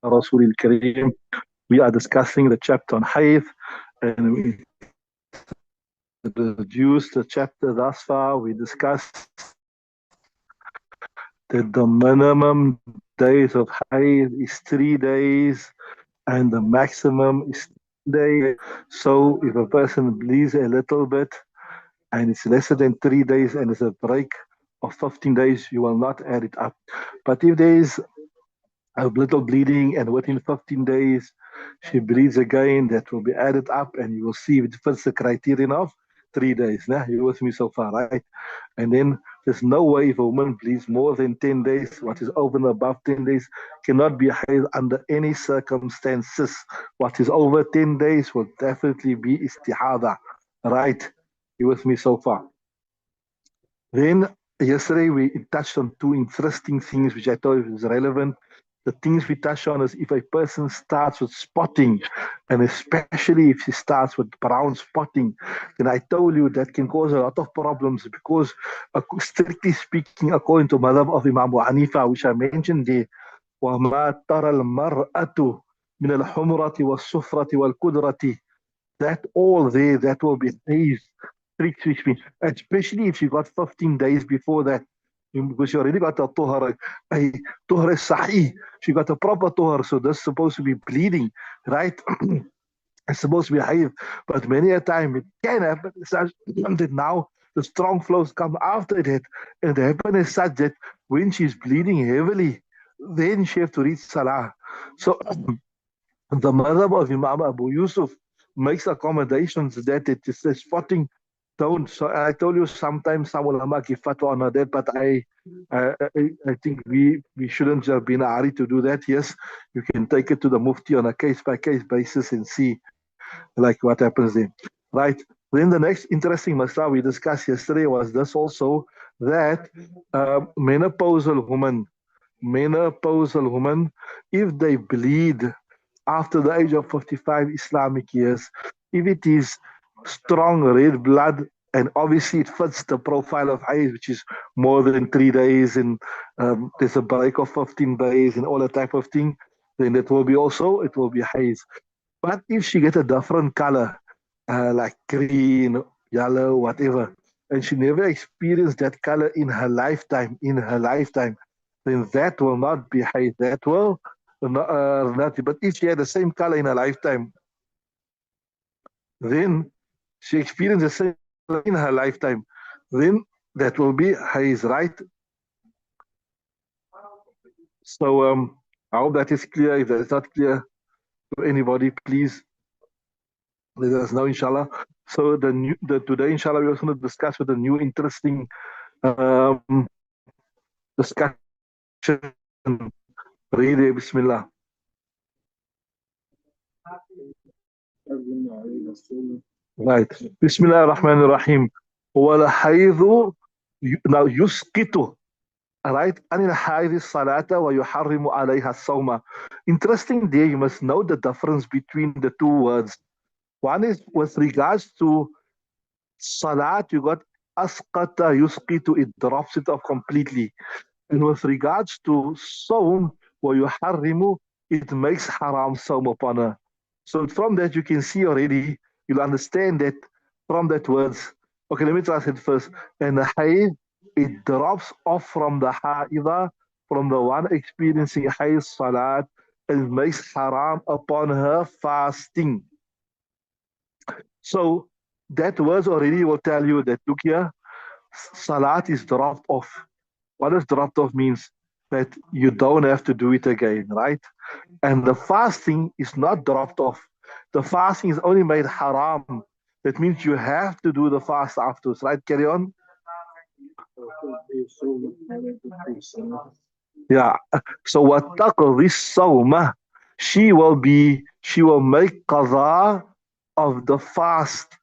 Rasul Kareem. We are discussing the chapter on Haidh, and we introduced the chapter thus far. We discussed that the minimum days of Haidh is 3 days, and the maximum is 10 days. So if a person bleeds a little bit and it's lesser than 3 days and it's a break of 15 days, you will not add it up. But if there is a little bleeding and within 15 days she bleeds again, that will be added up and you will see if it fits the criterion of 3 days. Nah, you with me so far, right? And then there's no way if a woman bleeds more than 10 days, what is over and above 10 days cannot be held under any circumstances. What is over 10 days will definitely be Istihaadha, right? You with me so far? Then yesterday we touched on two interesting things which I thought was relevant. The things we touched on is if a person starts with spotting, and especially if she starts with brown spotting, then I told you that can cause a lot of problems because, strictly speaking, according to Madhab of Imam Abu Hanifa, which I mentioned there, وَمَا تَرَى الْمَرْأَةُ مِنَ الْحُمْرَةِ وَالصُّفْرَةِ وَالْقُدْرَةِ, that all there, that will be days, especially if you got 15 days before that, because you already got a tuhar sahih, she got a proper tuhar, so this is supposed to be bleeding, right? It's supposed to be high, but many a time it can happen such that now the strong flows come after that, and it happens is such that when she's bleeding heavily, then she have to read salah. So the madhab of Imam Abu Yusuf makes accommodations that it is spotting don't. So I told you sometimes some ulama give fatwa on that, but I think we shouldn't just be in a hurry to do that. Yes, you can take it to the mufti on a case by case basis and see like what happens there, right? Then the next interesting masala we discussed yesterday was this also, that menopausal women, if they bleed after the age of 55 Islamic years, if it is strong red blood, and obviously it fits the profile of Haidh, which is more than 3 days, and there's a break of 15 days and all that type of thing, then it will be Haidh. But if she get a different color, like green, yellow, whatever, and she never experienced that color in her lifetime, then that will not be Haidh. That will not. But if she had the same color in her lifetime, then she experienced the same color in her lifetime, then that will be Haidh, right? So I hope that is clear. If that is not clear to anybody, please let us know, inshallah. So today, inshallah, we're going to discuss with a new interesting um, discussion. Read it, Bismillah. Right. Bismillah ar-Rahman ar-Rahim. وَالْحَيْضُ now يُسْقِطُ, right? عن الحائض الصلاة ويحرم عليها الصوم. Interesting there, you must know the difference between the two words. One is with regards to salat, you got asqata yusqitu, it drops it off completely. And with regards to saum, ويحرم, it makes haram saum upon her. So from that you can see already, you'll understand that from that words. Okay, let me translate first. And the haid, it drops off from the haida, from the one experiencing haid salat, and makes haram upon her fasting. So that words already will tell you that, look here, salat is dropped off. What does dropped off means? That you don't have to do it again, right? And the fasting is not dropped off. The fasting is only made haram. That means you have to do the fast afterwards, right? Carry on. Yeah. So what this sawma, she will make qadha of the fast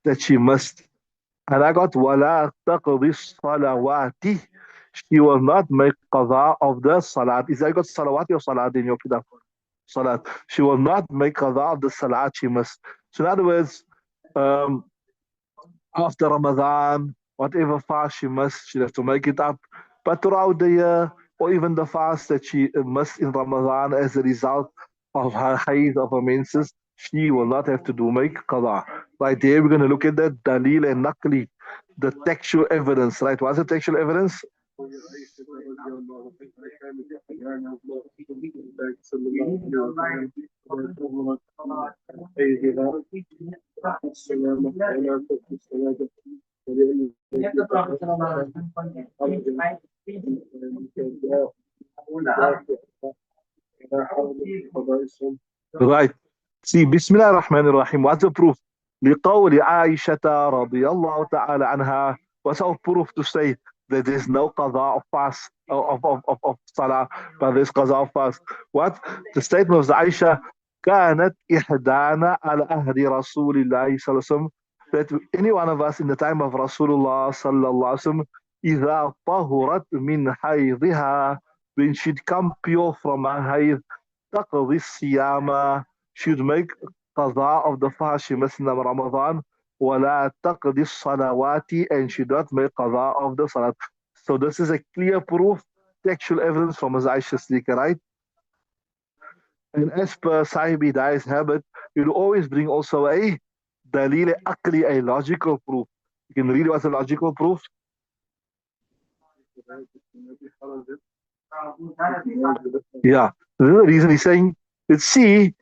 that she missed. And I got wala taqdi salawati. She will not make qadha of the salat. Is I got salawati or salat in your kitab? Salat. She will not make qadha of the salat she missed. So in other words, um, after Ramadan, whatever fast she missed, she'll have to make it up. But throughout the year, or even the fast that she missed in Ramadan as a result of her haid, of her menses, she will not have to do make qada. Right there, we're going to look at that dalil and naqli, the textual evidence. Right? What's the textual evidence? Right. See, Bismillah ar-Rahman ar-Rahim. What's the proof? لقول عائشة رضي الله تعالى عنها. What's our proof to say that there's no qada of fast of salah, but there's qada of fast? What? The statement of Aisha, كانت إحدانا على أهد رسول الله صلى الله عليه وسلم, that any one of us in the time of Rasulullah صلى الله عليه وسلم, إذا طهرت من حيضها, when she'd come pure from her hayd, تقضي الصيام, should make قضاء of the fast she missed in Ramadan, ولا تقضي الصلوات, and she not make قضاء of the salat. So this is a clear proof, textual evidence from Aisha Siddiqa, right? And as per Sahib Hidayah's habit, you'll always bring also a dalil aqli, a logical proof. You can read what's a logical proof. Yeah, this is the reason he's saying, let's see,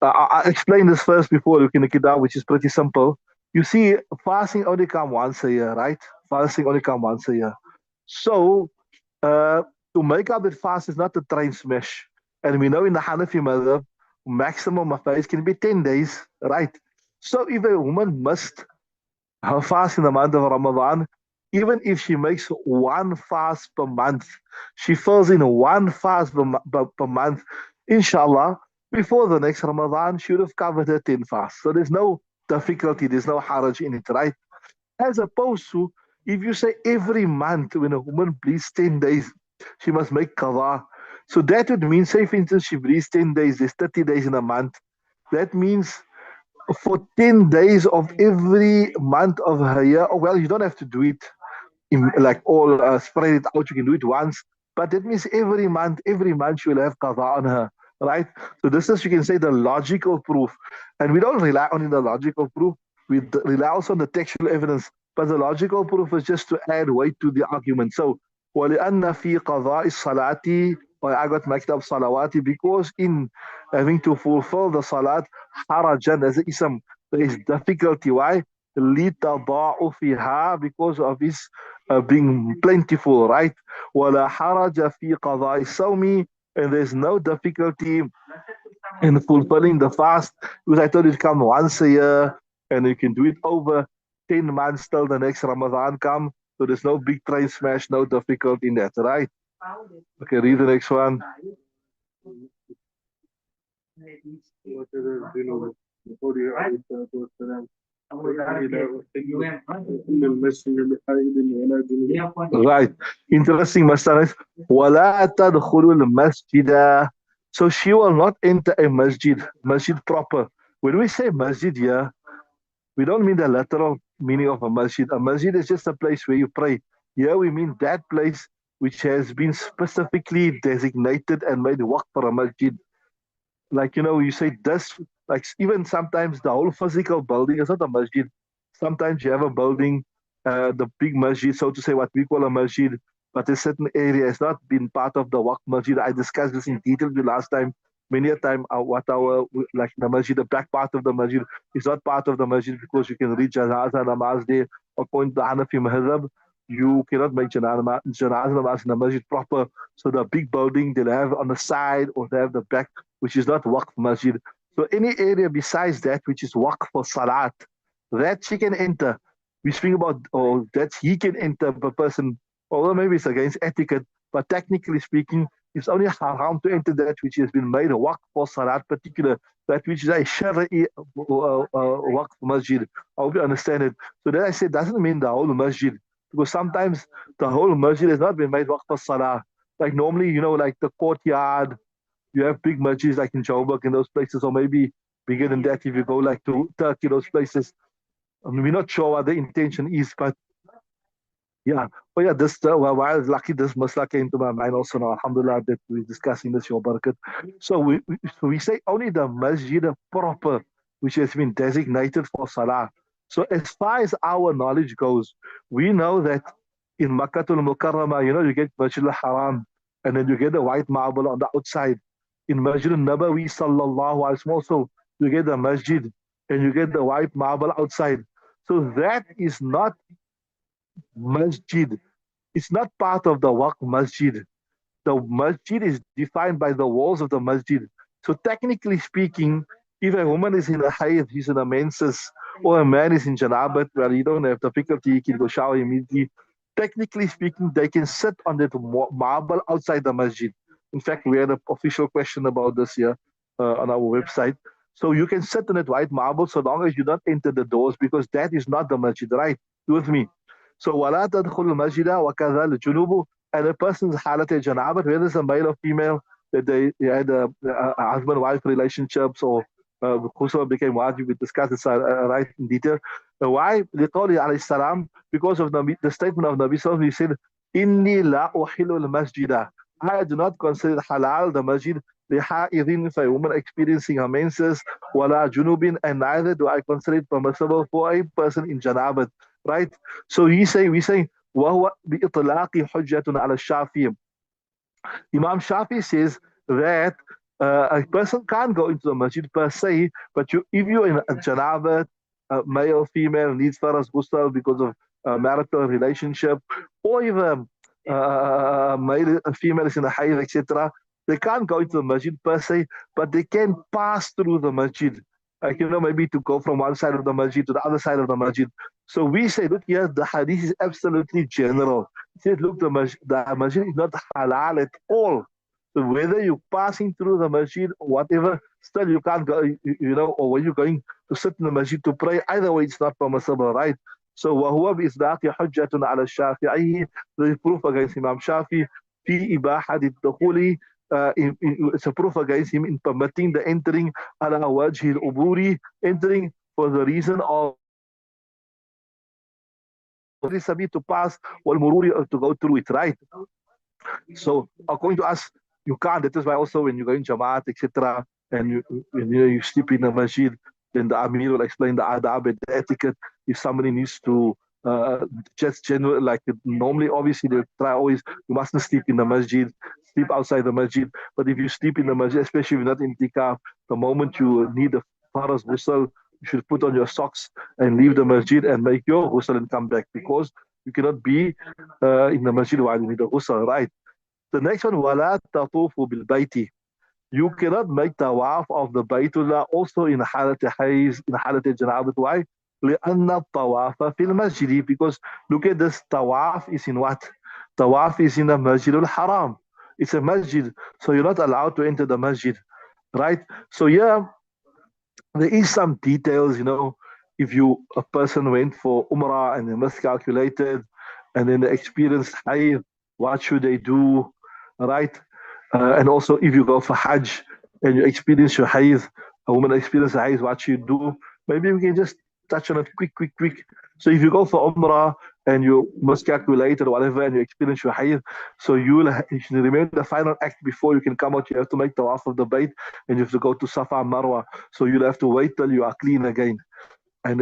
I explained this first before looking at Kitab, which is pretty simple. You see, fasting only come once a year, right? Fasting only come once a year. So, to make up that fast is not a train smash. And we know in the Hanafi madhab, maximum of days can be 10 days, right? So, if a woman missed her fast in the month of Ramadan, even if she makes one fast per month, she fills in one fast per month, inshallah, before the next Ramadan, she would have covered her 10 fasts. So there's no difficulty, there's no haraj in it, right? As opposed to if you say every month when a woman bleeds 10 days, she must make qada. So that would mean, say for instance, she bleeds 10 days, there's 30 days in a month. That means for 10 days of every month of her year, oh, well, you don't have to do it in, like all spread it out. You can do it once, but that means every month she will have qada on her, right? So this is, you can say, the logical proof, and we don't rely only on the logical proof. We rely also on the textual evidence, but the logical proof is just to add weight to the argument. So وَلِأَنَّ فِي قَضَاءِ الصَّلَاةِ, or I got maktab salawati, because in having to fulfill the salat, harajan as a ism, there is difficulty. Why? لِتَضَاعُفِهَا, because of his being plentiful, right? وَلَا حَرَجَ فِي قَضَاءِ الصَّوْمِ, and there's no difficulty in fulfilling the fast, because I told you to come once a year, and you can do it over 10 months till the next Ramadan come. So there's no big train smash, no difficulty in that, right? Okay, read the next one. Right. Interesting, Master. وَلَا تَدْخُلُ الْمَسْجِدَ. So she will not enter a masjid proper. When we say masjid here, we don't mean the literal meaning of a masjid. A masjid is just a place where you pray. Here we mean that place which has been specifically designated and made waqf for a masjid. Like, you say this, like even sometimes the whole physical building is not a masjid. Sometimes you have a building, the big masjid, so to say, what we call a masjid, but a certain area has not been part of the waqf masjid. I discussed this in detail the last time. Many a time, what our, like the masjid, the back part of the masjid is not part of the masjid, because you can read janazah namaz there. According to the Hanafi madhab, you cannot make janazah namaz in the masjid proper. So the big building they'll have on the side, or they have the back, which is not waqf masjid. So any area besides that which is waqf for salat, that she can enter. We speak about, or that he can enter per person, although maybe it's against etiquette, but technically speaking, it's only haram to enter that which has been made a waqf for salat, particular, that which is a shari'i waqf masjid. I hope you understand it. So that I said doesn't mean the whole masjid, because sometimes the whole masjid has not been made waqf for salah. Like normally, like the courtyard, you have big masjids like in Joburg and those places, or maybe bigger than that if you go like to Turkey, those places. I mean, we're not sure what the intention is, but Yeah. Oh, yeah. While lucky, this masla came to my mind also now. Alhamdulillah, that we're discussing this, your barakat. So we say only the masjid proper, which has been designated for salah. So as far as our knowledge goes, we know that in Makkatul Mukarramah, you get Masjid al-Haram, and then you get the white marble on the outside. In Masjid al-Nabawi, sallallahu alaihi wasallam, also, you get the masjid, and you get the white marble outside. So that is not masjid. It's not part of the waqf masjid. The masjid is defined by the walls of the masjid. So technically speaking, if a woman is in a hayd, he's in a menses, or a man is in janabat, where he don't have difficulty, he can go shower immediately. Technically speaking, they can sit on that marble outside the masjid. In fact, we had an official question about this here on our website. So you can sit on that white marble so long as you don't enter the doors, because that is not the masjid, right? You with me? So وَلَا تَدْخُلُ الْمَسْجِدَ وَكَذَا الْجُنُوبُ, and a person's halat janabat, whether it's a male or female, that they had a husband-wife relationships, or Khuswa became wajib, we discussed this right in detail. Why? لقوله عليه السلام, because of the statement of Nabi Sallallahu, he said, إِنِّي لَا أُحِلُّ الْمَسْجِدَ, I do not consider halal the masjid لحائض, if a woman experiencing her menses, ولا junubin, and neither do I consider it permissible for a person in janabat, right? So we say وهو بإطلاق حجة على الشافعي. Imam Shafi says that a person can't go into the masjid per se, but if you're in a janabat, male, female, needs faras ghusl because of marital relationship, or even male, female is in a hayd, etc., they can't go into the masjid per se, but they can pass through the masjid. Like, maybe to go from one side of the masjid to the other side of the masjid. So we say, look here, the hadith is absolutely general. It says, look, the masjid is not halal at all. So whether you're passing through the masjid or whatever, still you can't go, or when you're going to sit in the masjid to pray, either way it's not permissible, right? So وهو بإصداق حجة على الشافعي, the proof against Imam Shafi في إباحة الدخول, it's a proof against him in permitting the entering على وجه العبور, entering for the reason of to pass, والمرور to go through it, right? So according to us, you can't. That is why also when you go in Jamaat, etc., and you sleep in the masjid, then the Amir will explain the adab and the etiquette. If somebody needs to just general, like normally, obviously they try always, you mustn't sleep in the masjid, sleep outside the masjid. But if you sleep in the masjid, especially if you're not in tikaf, the moment you need the faras ghusl, you should put on your socks and leave the masjid and make your ghusl and come back, because you cannot be in the masjid while you need the ghusl, right? The next one, وَلَا تَطُوفُ بِالْبَيْتِ. You cannot make tawaf of the Baytullah also in halat hayz, in halat janabat. Why? لأن الطواف في المسجد, because look at this, tawaf is in what? Tawaf is in the Masjid al-Haram. It's a masjid, so you're not allowed to enter the masjid, right? So yeah, there is some details, if a person went for Umrah and they miscalculated and then they experienced Haidh, what should they do, right? And also if you go for Hajj and you experience your Haidh, a woman experiences Haidh, what should you do? Maybe we can just touch on it quick. So if you go for Umrah and you miscalculated or whatever and you experience your Haidh, so you should remember the final act before you can come out. You have to make tawaf of the Bayt, and you have to go to Safa Marwa. So you'll have to wait till you are clean again. And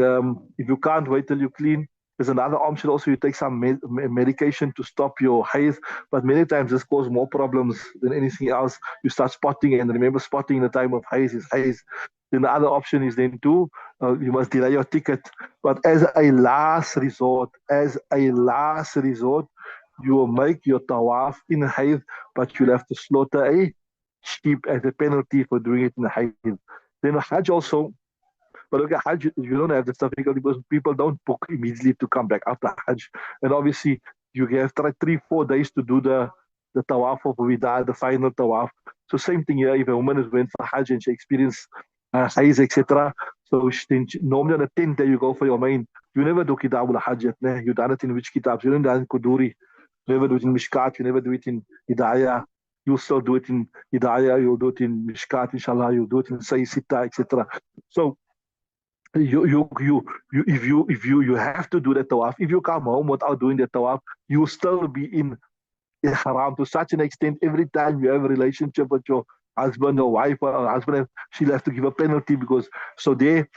if you can't wait till you clean, there's another option also. You take some medication to stop your haze, but many times this causes more problems than anything else. You start spotting, and remember, spotting in the time of haze is haze. Then the other option is then too, you must delay your ticket. But as a last resort, you will make your tawaf in haze, but you'll have to slaughter a sheep as a penalty for doing it in haze. Then Hajj also, but okay, Hajj, you don't have this difficulty because people don't book immediately to come back after Hajj. And obviously, you have 3-4 days to do the tawaf of Wida, the final tawaf. So same thing here, if a woman is went for Hajj and she experienced Hajj, etc. So normally on the 10th day you go for your main. You never do Kitab al-Hajj yet. You done it in which kitabs? You don't do it in Kuduri. You never do it in Mishkat. You never do it in Hidayah. You'll still do it in Hidayah. You'll do it in Mishkat, inshallah. You'll do it in Sayyid Sitta, etc. So you have to do the tawaf. If you come home without doing the tawaf, you still be in haram to such an extent. Every time you have a relationship with your husband or wife or husband, she'll have to give a penalty because so there.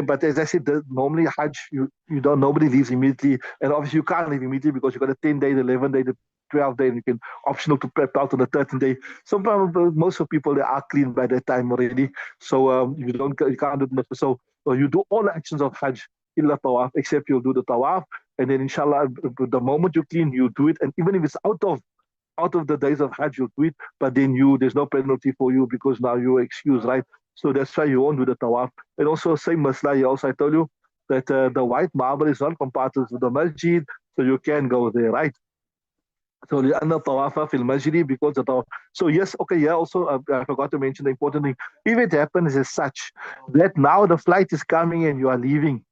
But as I said, normally Hajj, you don't nobody leaves immediately, and obviously you can't leave immediately because you got a 10 day, the 11 day, the 12 day, and you can optional to prep out on the 13th day. Some most of people they are clean by that time already, so you can't do it. So you do all the actions of Hajj illa tawaf, except you'll do the tawaf, and then inshallah, the moment you clean, you do it, and even if it's out of the days of Hajj, you'll do it, but then there's no penalty for you because now you're excused, right? So that's why you won't do the tawaf. And also, same masla, also I told you that the white marble is not compatible with the masjid, so you can go there, right? So لأن الطواف في المسجد because the tawaf. So yes, okay, yeah. Also, I forgot to mention the important thing. If it happens as such that now the flight is coming and you are leaving,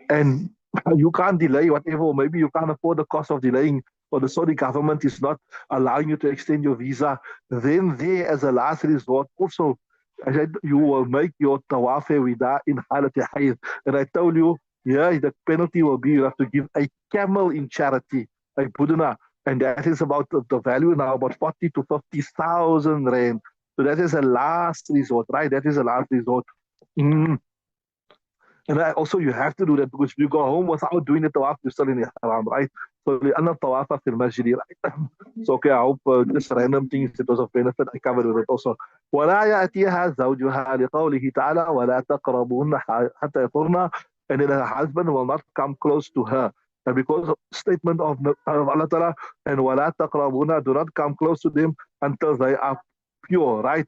and you can't delay whatever, or maybe you can't afford the cost of delaying, or the Saudi government is not allowing you to extend your visa, then there, as a last resort, also, I said, you will make your tawaf wida in halat hayd. And I told you, yeah, the penalty will be you have to give a camel in charity, like buduna, and that is about the value now, about 40 to 50,000 rand. So that is a last resort, right? That is a last resort. Mm. And also, you have to do that because if you go home without doing the tawaf, you're still in the haram, right? So, لأن الطواف في المسجد, right? So, okay, I hope just random things that was of benefit. I covered with it also. ولا يأتيها زوجها لقوله تعالى ولا تقربون حتى يطهرن, and then her husband will not come close to her. And because of statement of Allah Ta'ala, and ولا تقربون, do not come close to them until they are pure, right?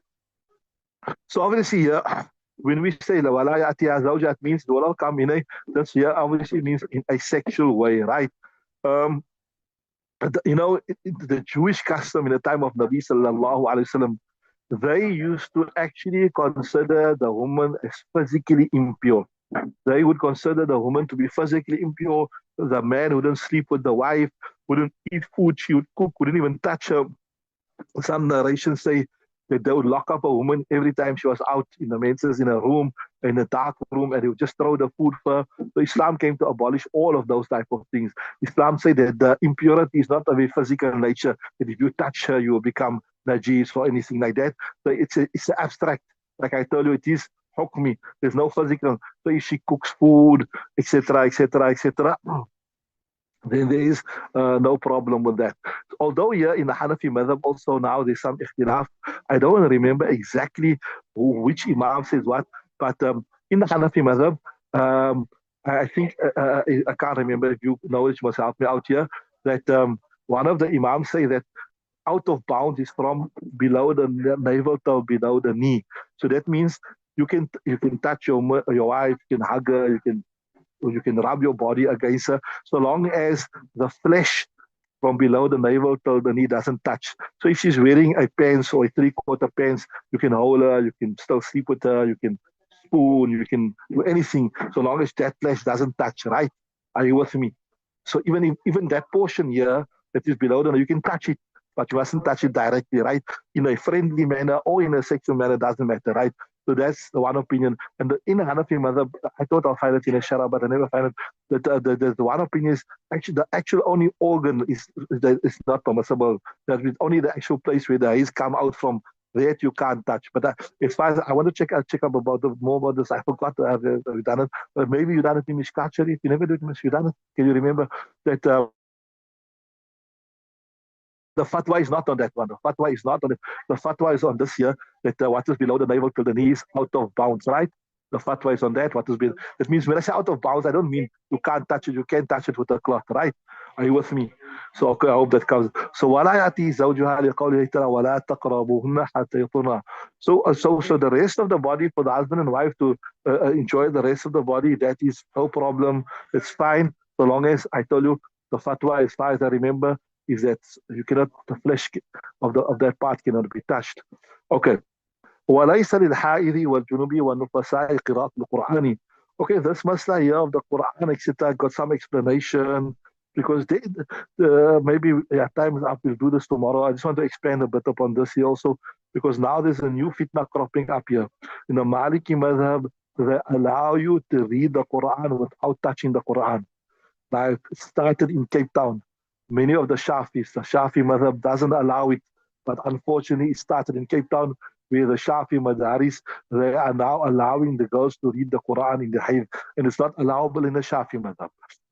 So obviously here, when we say la wala ya'tiha zawja, it means will not come in a, that's here obviously means in a sexual way, right? Um, the Jewish custom in the time of Nabi sallallahu alaihi wasallam, they used to actually consider the woman as physically impure. They would consider the woman to be physically impure. The man wouldn't sleep with the wife, wouldn't eat food she would cook, wouldn't even touch her. Some narrations say that they would lock up a woman every time she was out in the menses in a room, in a dark room, and they would just throw the food for her. So Islam came to abolish all of those type of things. Islam said that the impurity is not of a physical nature, that if you touch her, you will become najis or anything like that. So it's abstract. Like I told you, it is hukmi. There's no physical. So if she cooks food, etc., etc., etc., then there is no problem with that. Although here in the Hanafi madhab also now there's some ikhtilaf. I don't remember exactly which Imam says what, but in the Hanafi madhab, um, I think I can't remember if you know it, must help me out here. That one of the Imams say that out of bounds is from below the navel to below the knee. So that means you can touch your wife, you can hug her, you can rub your body against her, so long as the flesh from below the navel till the knee doesn't touch. So if she's wearing a pants or a three-quarter pants, you can hold her, you can still sleep with her, you can spoon, you can do anything, so long as that flesh doesn't touch, right? Are you with me? So even that portion here that is below the, you can touch it, but you mustn't touch it directly, right? In a friendly manner or in a sexual manner, doesn't matter, right? So that's the one opinion. And in the Hanafi Madhab, I thought I'll find it in a Shara, but I never find it. That the one opinion is actually the actual only organ is not permissible. That is only the actual place where the haze come out from. That you can't touch. But as far as I want to check up about more about this, I forgot to have done it. But maybe you done it in Mishkat Sharif. If you never did it, you done it. Can you remember that? The fatwa is not on that one. The fatwa is not on it. The fatwa is on this here that what is below the navel till the knee is out of bounds, right? The fatwa is on that. What is below. That means when I say out of bounds, I don't mean you can't touch it. You can't touch it with a cloth, right? Are you with me? So okay, I hope that comes. So ولا يأتي زوجها لقوله تعالى ولا تقربوهن حتى يطهرن. So the rest of the body for the husband and wife to enjoy the rest of the body, that is no problem. It's fine so long as I told you the fatwa, as far as I remember, is that you cannot the flesh of that part cannot be touched. Okay. وليس للحائض والجنوب والنفساء قراءة القرآن. Okay, this masla here of the Quran, etc., got some explanation because maybe time is up. We'll do this tomorrow. I just want to expand a bit upon this here also because now there's a new fitna cropping up here in the Maliki madhab. they allow you to read the Quran without touching the Quran. Now, it started in Cape Town. Many of the Shafi madhab doesn't allow it, but unfortunately, it started in Cape Town, where the Shafi madaris, they are now allowing the girls to read the Quran in the Haidh, and it's not allowable in the Shafi madhab.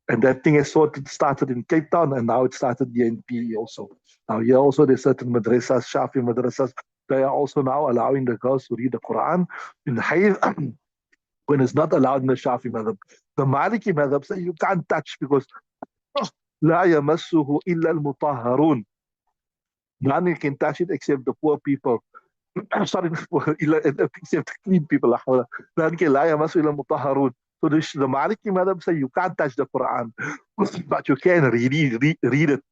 And that thing has sort of started in Cape Town, and now it started here in PE also. Now, here also, there's certain madrasas, Shafi madrasas, they are also now allowing the girls to read the Quran in the Haidh when it's not allowed in the Shafi madhab. The Maliki madhab say you can't touch because لا يمسه إلا المطهرون. None can touch it except the poor people. Sorry, except the clean people. None can لا يمسه إلا المطهرون. So the Maliki madhab say you can't touch the Quran, but you can read it.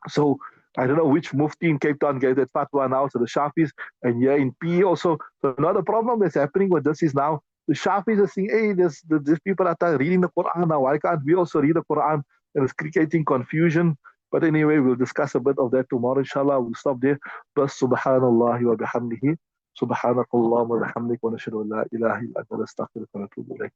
So I don't know which Mufti in Cape Town gave that fatwa now to the Shafis, and here in PE also. So another problem that's happening with this is now the Shafis are saying, hey, there's people that are reading the Quran now. Why can't we also read the Quran? And it's creating confusion. But anyway, we'll discuss a bit of that tomorrow, inshallah. We'll stop there. But subhanallah wa bihamdihi. سبحانك اللهم وبحمدك ونشهد ان لا اله الا انت نستغفرك ونتوب اليك